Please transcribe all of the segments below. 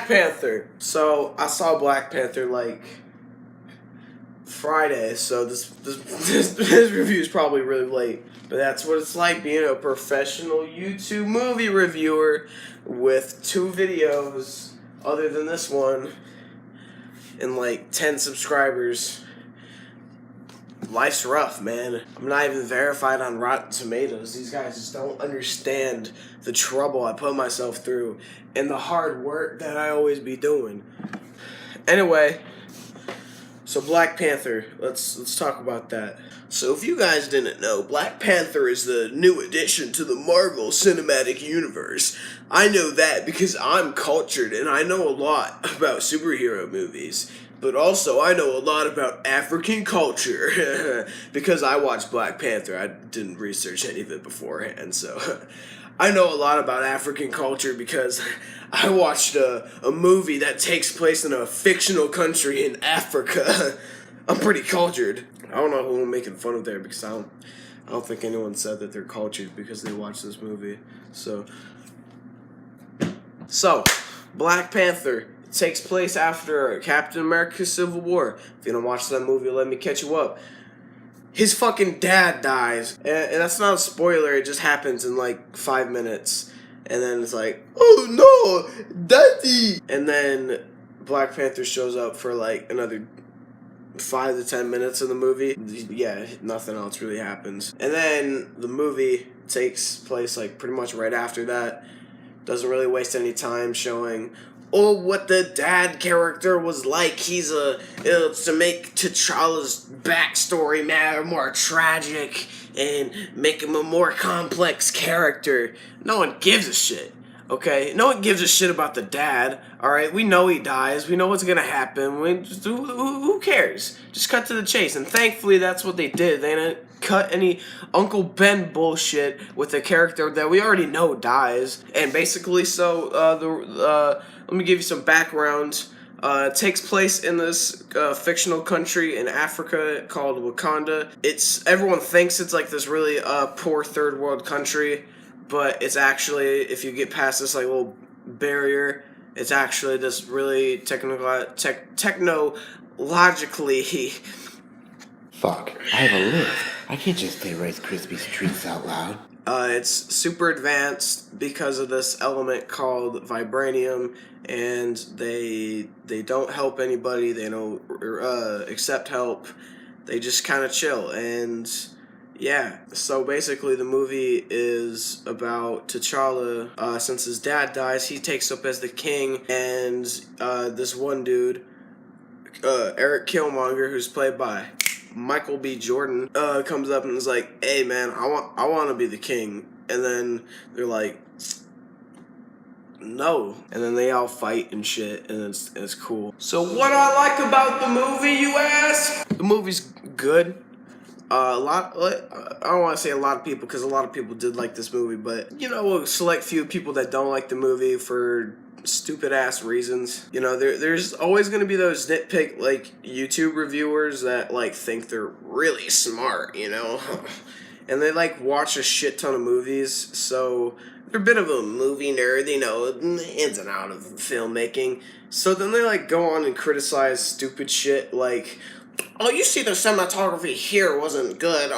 Panther. So I saw Black Panther like Friday, so this review is probably really late. But that's what it's like being a professional YouTube movie reviewer with 2 videos other than this one and like 10 subscribers. Life's rough, man. I'm not even verified on Rotten Tomatoes. These guys just don't understand the trouble I put myself through and the hard work that I always be doing. Anyway, so Black Panther, let's talk about that. So if you guys didn't know, Black Panther is the new addition to the Marvel Cinematic Universe. I know that because I'm cultured and I know a lot about superhero movies. But also, I know a lot about African culture because I watched Black Panther. I didn't research any of it beforehand, so I know a lot about African culture because I watched a movie that takes place in a fictional country in Africa. I'm pretty cultured. I don't know who I'm making fun of there because I don't think anyone said that they're cultured because they watched this movie. So Black Panther takes place after Captain America Civil War. If you don't watch that movie, let me catch you up. His fucking dad dies. And that's not a spoiler, it just happens in like 5 minutes. And then it's like, oh no, daddy! And then Black Panther shows up for like another 5 to 10 minutes of the movie. Yeah, nothing else really happens. And then the movie takes place like pretty much right after that. Doesn't really waste any time showing what the dad character was like. He's to make T'Challa's backstory matter more tragic and make him a more complex character. No one gives a shit, okay? No one gives a shit about the dad, alright? We know he dies. We know what's gonna happen. Who cares? Just cut to the chase. And thankfully, that's what they did. They didn't cut any Uncle Ben bullshit with a character that we already know dies. And basically, let me give you some background. It takes place in this fictional country in Africa called Wakanda. Everyone thinks it's like this really poor third world country, but it's actually, if you get past this like little barrier, it's actually this really technologically. Fuck, I have a lift. I can't just say Rice Krispies treats out loud. It's super advanced because of this element called vibranium, and they don't help anybody. They don't accept help. They just kind of chill. And yeah, so basically the movie is about T'Challa. Since his dad dies, he takes up as the king, and this one dude, Eric Killmonger, who's played by Michael B. Jordan, comes up and is like, hey man, I want to be the king. And then they're like, no. And then they all fight and shit, and it's cool. So what I like about the movie, you ask? The movie's good. I don't want to say a lot of people, because a lot of people did like this movie, but you know, a select few people that don't like the movie for stupid ass reasons. You know, there's always going to be those nitpick like YouTube reviewers that like think they're really smart, you know, and they like watch a shit ton of movies, so they're a bit of a movie nerd, you know, ins and out of filmmaking. So then they like go on and criticize stupid shit like, oh, you see the cinematography here wasn't good.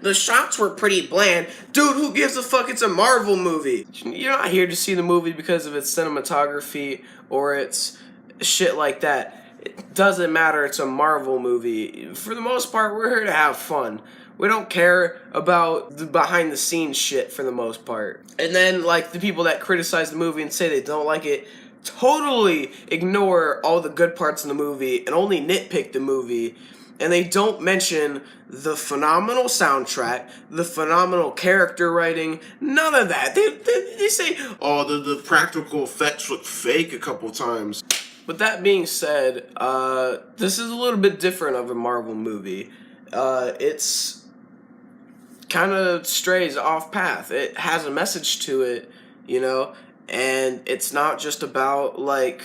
The shots were pretty bland. Dude, who gives a fuck? It's a Marvel movie. You're not here to see the movie because of its cinematography or its shit like that. It doesn't matter. It's a Marvel movie. For the most part, we're here to have fun. We don't care about the behind-the-scenes shit for the most part. And then, like, the people that criticize the movie and say they don't like it totally ignore all the good parts in the movie and only nitpick the movie, and they don't mention the phenomenal soundtrack, the phenomenal character writing, none of that. They say, oh, the practical effects look fake a couple times. With that being said, this is a little bit different of a Marvel movie. It's kind of strays off path. It has a message to it, you know, and it's not just about like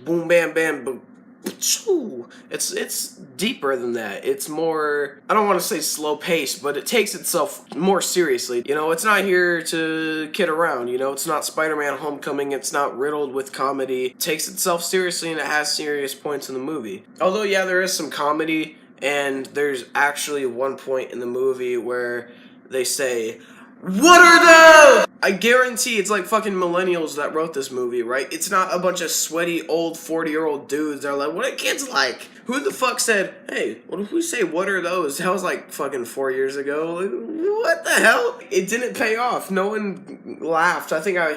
boom bam bam It's deeper than that. It's more, I don't want to say slow paced, but it takes itself more seriously. You know, it's not here to kid around. You know, it's not Spider-Man Homecoming. It's not riddled with comedy. It takes itself seriously and it has serious points in the movie. Although, yeah, there is some comedy, and there's actually one point in the movie where they say, "What are those?" I guarantee it's like fucking millennials that wrote this movie, right? It's not a bunch of sweaty old 40-year-old dudes that are like, what are kids like? Who the fuck said, hey, what if we say, what are those? That was like fucking 4 years ago. Like, what the hell? It didn't pay off. No one laughed. I think I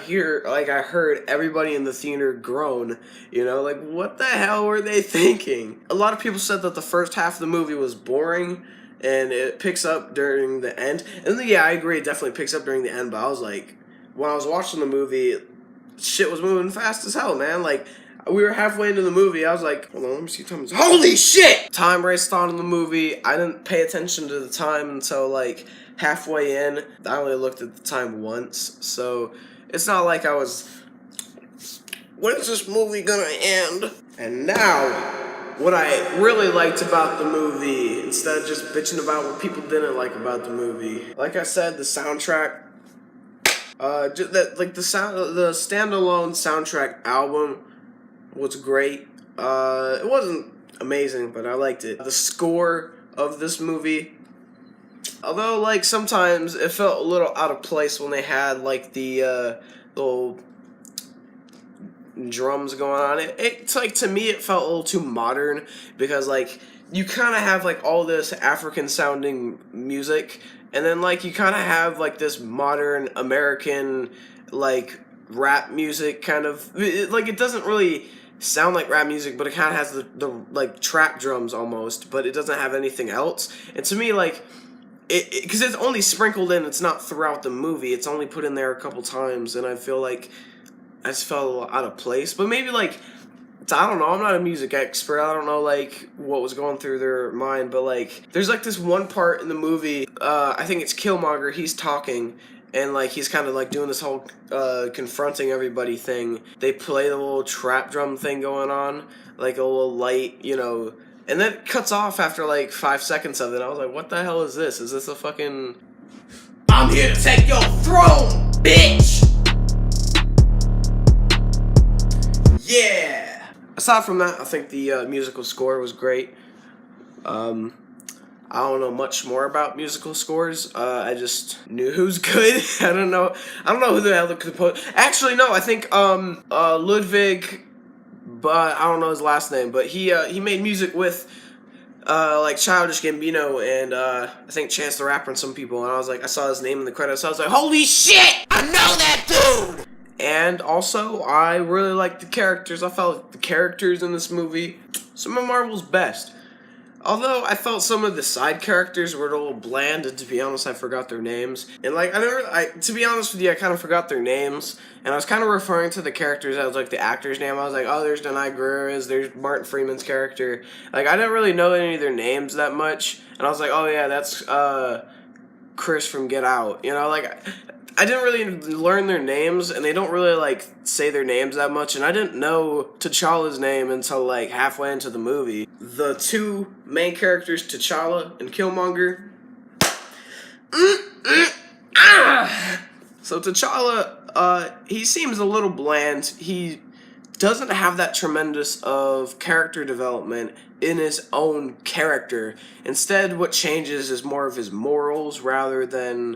heard everybody in the theater groan. You know, like, what the hell were they thinking? A lot of people said that the first half of the movie was boring, and it picks up during the end. And then, yeah, I agree, it definitely picks up during the end, but I was like, when I was watching the movie, shit was moving fast as hell, man. Like, we were halfway into the movie, I was like, hold on, let me see time. Holy shit! Time raced on in the movie. I didn't pay attention to the time until, like, halfway in. I only looked at the time once, so it's not like I was, when's this movie gonna end? And now, what I really liked about the movie, instead of just bitching about what people didn't like about the movie, like I said, the soundtrack, the standalone soundtrack album was great. It wasn't amazing, but I liked it. The score of this movie, although like sometimes it felt a little out of place when they had like the little drums going on. It's like, to me it felt a little too modern, because like you kind of have like all this African sounding music, and then like you kind of have like this modern American like rap music kind of, like it doesn't really sound like rap music, but it kind of has the like trap drums almost, but it doesn't have anything else. And to me, like, because it's only sprinkled in, it's not throughout the movie, it's only put in there a couple times, and I feel like I just felt a little out of place. But maybe like, I don't know, I'm not a music expert, I don't know like what was going through their mind, but like there's like this one part in the movie, I think it's Killmonger, he's talking, and like he's kind of like doing this whole confronting everybody thing. They play the little trap drum thing going on, like a little light, you know, and then it cuts off after like 5 seconds of it. I was like, what the hell is this? Is this a fucking, I'm here to take your throne, bitch! Yeah! Aside from that, I think the musical score was great. I don't know much more about musical scores. I just knew who's good. I don't know who the hell the composer. Actually, no. I think Ludwig, but I don't know his last name. But he made music with like Childish Gambino and I think Chance the Rapper and some people. And I was like, I saw his name in the credits. So I was like, holy shit! I know that dude. And also, I really liked the characters. I felt like the characters in this movie, some of Marvel's best. Although I felt some of the side characters were a little bland, and to be honest, I forgot their names. And like, to be honest with you, I kind of forgot their names, and I was kind of referring to the characters as like the actor's name. I was like, oh, there's Denai Guerrero, there's Martin Freeman's character. Like, I didn't really know any of their names that much, and I was like, oh yeah, that's Chris from Get Out. You know, like, I didn't really learn their names, and they don't really, like, say their names that much, and I didn't know T'Challa's name until, like, halfway into the movie. The two main characters, T'Challa and Killmonger. So T'Challa, he seems a little bland. He doesn't have that tremendous of character development in his own character. Instead, what changes is more of his morals rather than,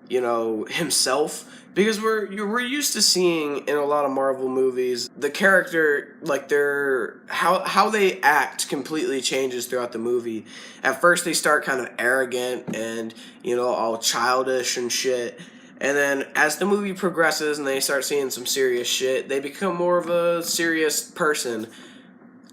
you know, himself, because we're used to seeing in a lot of Marvel movies the character, like, their how they act completely changes throughout the movie. At first they start kind of arrogant and, you know, all childish and shit, and then as the movie progresses and they start seeing some serious shit, they become more of a serious person.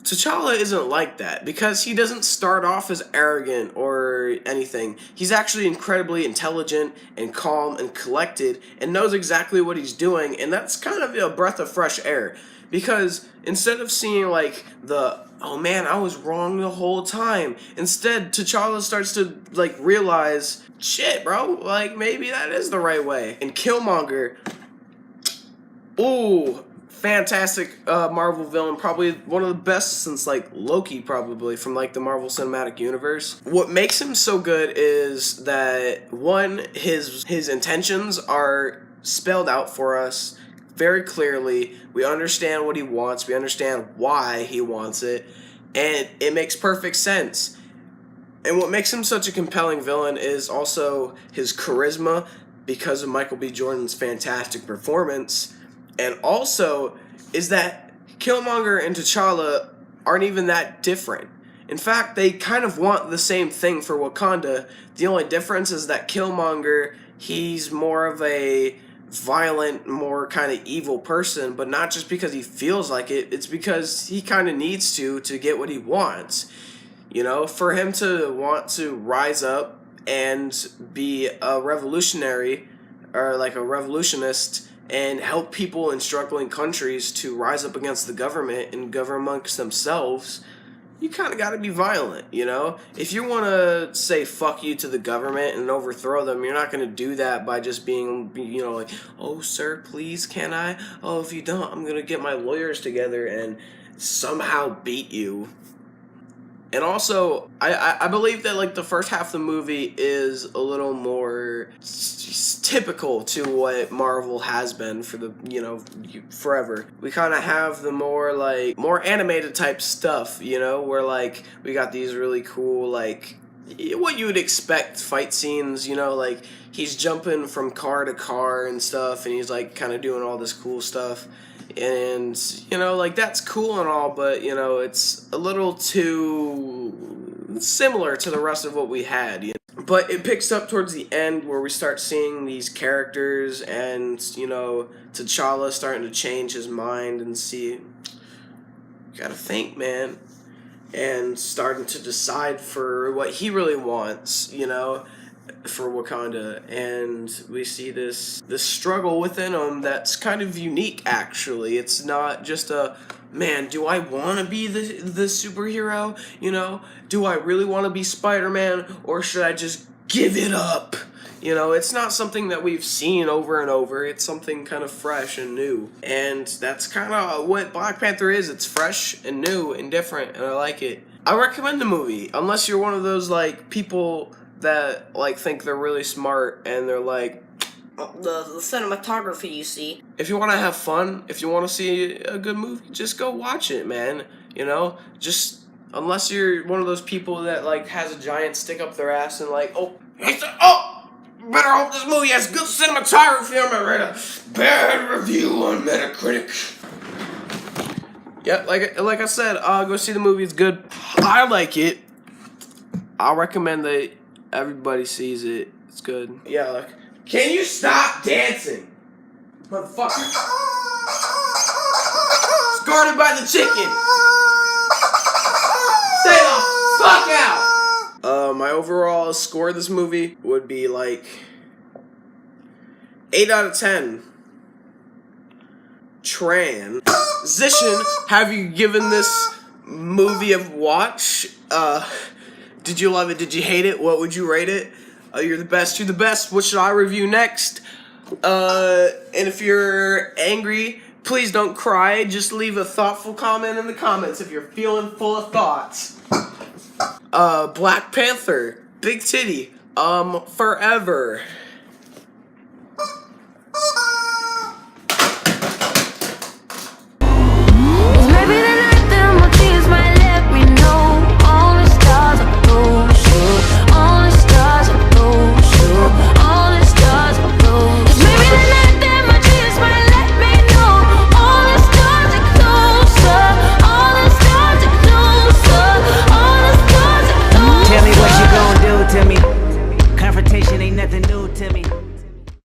T'Challa isn't like that, because he doesn't start off as arrogant or anything. He's actually incredibly intelligent and calm and collected and knows exactly what he's doing, and that's kind of a breath of fresh air. Because instead of seeing like the, oh man, I was wrong the whole time, instead T'Challa starts to like realize, shit bro, like maybe that is the right way. And Killmonger, ooh, fantastic Marvel villain, probably one of the best since like Loki, probably from like the Marvel Cinematic Universe. What makes him so good is that one, his intentions are spelled out for us very clearly. We understand what he wants. We understand why he wants it, and it makes perfect sense. And what makes him such a compelling villain is also his charisma, because of Michael B. Jordan's fantastic performance, and also is that Killmonger and T'Challa aren't even that different. In fact, they kind of want the same thing for Wakanda. The only difference is that Killmonger, he's more of a violent, more kind of evil person, but not just because he feels like it, it's because he kind of needs to get what he wants. You know, for him to want to rise up and be a revolutionary, or like a revolutionist, and help people in struggling countries to rise up against the government and govern amongst themselves, you kind of got to be violent, you know? If you want to say fuck you to the government and overthrow them, you're not going to do that by just being, you know, like, oh, sir, please, can I? Oh, if you don't, I'm going to get my lawyers together and somehow beat you. And also, I believe that like the first half of the movie is a little more typical to what Marvel has been for the, you know, forever. We kind of have the more animated type stuff, you know, where like we got these really cool like what you would expect fight scenes, you know, like he's jumping from car to car and stuff, and he's like kind of doing all this cool stuff. And, you know, like, that's cool and all, but, you know, it's a little too similar to the rest of what we had, you know? But it picks up towards the end where we start seeing these characters and, you know, T'Challa starting to change his mind and see, you gotta think, man, and starting to decide for what he really wants, you know, for Wakanda. And we see this struggle within him that's kind of unique, actually. It's not just a, man, do I want to be the superhero? You know, do I really want to be Spider-Man, or should I just give it up? You know, it's not something that we've seen over and over. It's something kind of fresh and new. And that's kind of what Black Panther is. It's fresh and new and different, and I like it. I recommend the movie, unless you're one of those, like, people that like think they're really smart and they're like, the cinematography, you see. If you want to have fun, if you want to see a good movie, just go watch it, man. You know, just unless you're one of those people that like has a giant stick up their ass and like, better hope this movie has good cinematography. I'm gonna write a bad review on Metacritic. Yeah, like I said, go see the movie. It's good. I like it. I recommend that everybody sees it. It's good. Yeah, like, can you stop dancing, motherfucker? It's guarded by the chicken. Stay the fuck out. My overall score of this movie would be like 8 out of 10. Transition. Have you given this movie a watch? Did you love it? Did you hate it? What would you rate it? You're the best. You're the best. What should I review next? And if you're angry, please don't cry. Just leave a thoughtful comment in the comments if you're feeling full of thoughts. Black Panther. Big titty. Forever.